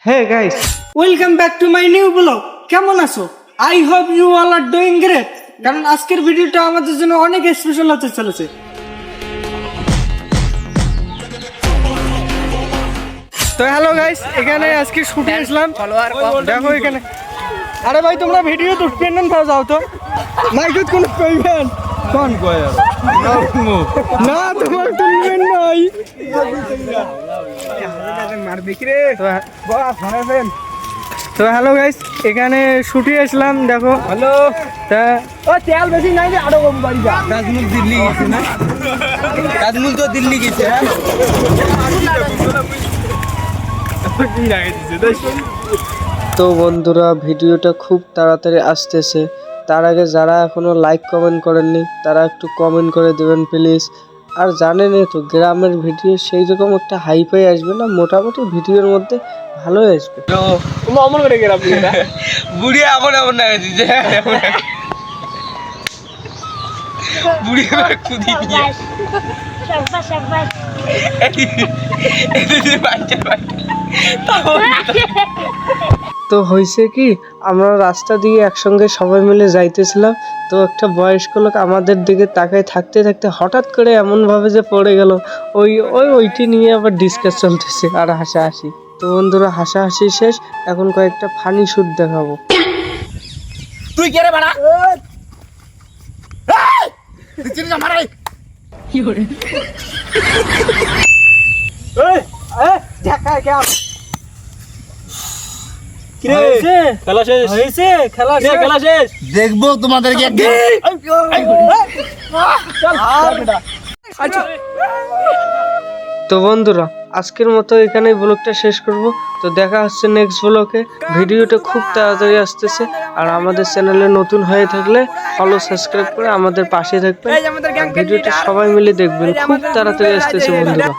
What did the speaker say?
Hey guys, welcome back to my new blog. কেমন আছো? I hope you all are doing great. কারণ আজকের ভিডিওটা আমাদের জন্য অনেক স্পেশাল হতে চলেছে। তো হ্যালো গাইস, এখানে আজকে শুটে আসলাম। দেখো এখানে, আরে ভাই তোমরা ভিডিও তো পেন পাও যাও তো মাইকত কোন কইবেন কোন কয় না তোমার তুলবেন নাই তো হ্যালো গাইস, এখানে শুটে আসলাম। দেখো হ্যালো, তা ও তেল বেশি নাই যে আরো কম বাড়ি যা। তাজমুল দিল্লি গেছে না? তাজমুল তো দিল্লি গেছে। তো বন্ধুরা ভিডিওটা খুব তাড়াতাড়ি আসতেছে। তার আগে যারা এখনো লাইক কমেন্ট করেননি তারা একটু কমেন্ট করে দেবেন প্লিজ। আর জানেনই তো গ্রামের ভিডিও সেই রকম একটা হাইফাই আসবে না, মোটামুটি ভিডিওর মধ্যে ভালোই আসবে। অমন করে গেলাম বুড়ি এমন এমন না দিচ্ছে বুড়ি এবার কুদি দিয়ে শাবাশ শাবাশ এদিকে বাচ্চা তো হয়েছে কি, আমরা রাস্তা দিয়ে একসঙ্গে সবাই মিলে যাইতেছিলাম। তো একটা বয়স্ক লোক আমাদের দিকে তাকায় থাকতে থাকতে হঠাৎ করে এমনভাবে যে পড়ে গেল, ওইটি নিয়ে আবার ডিসকাস চলতেছে আর হাসাহাসি। তো বন্ধুরা হাসাহাসি শেষ, এখন কয়েকটা ফানি শুট দেখাবো। তুই কে রে বাড়া দিছিস আমার এই ঢাকা কেমন খেলা শেষ হয়েছে, খেলা শেষ। দেখবো তোমাদেরকে তো বন্ধুরা আজকের মতো এখানেই ব্লগটা শেষ করব। তো দেখা হচ্ছে নেক্সট ব্লগে। ভিডিওটা খুব তাড়াতাড়ি আসতেছে। আর আমাদের চ্যানেলে নতুন হয়ে থাকলে ফলো সাবস্ক্রাইব করে আমাদের পাশে থাকবেন। ভিডিওটা সবাই মিলে দেখবেন, খুব তাড়াতাড়ি আসতেছে বন্ধুরা।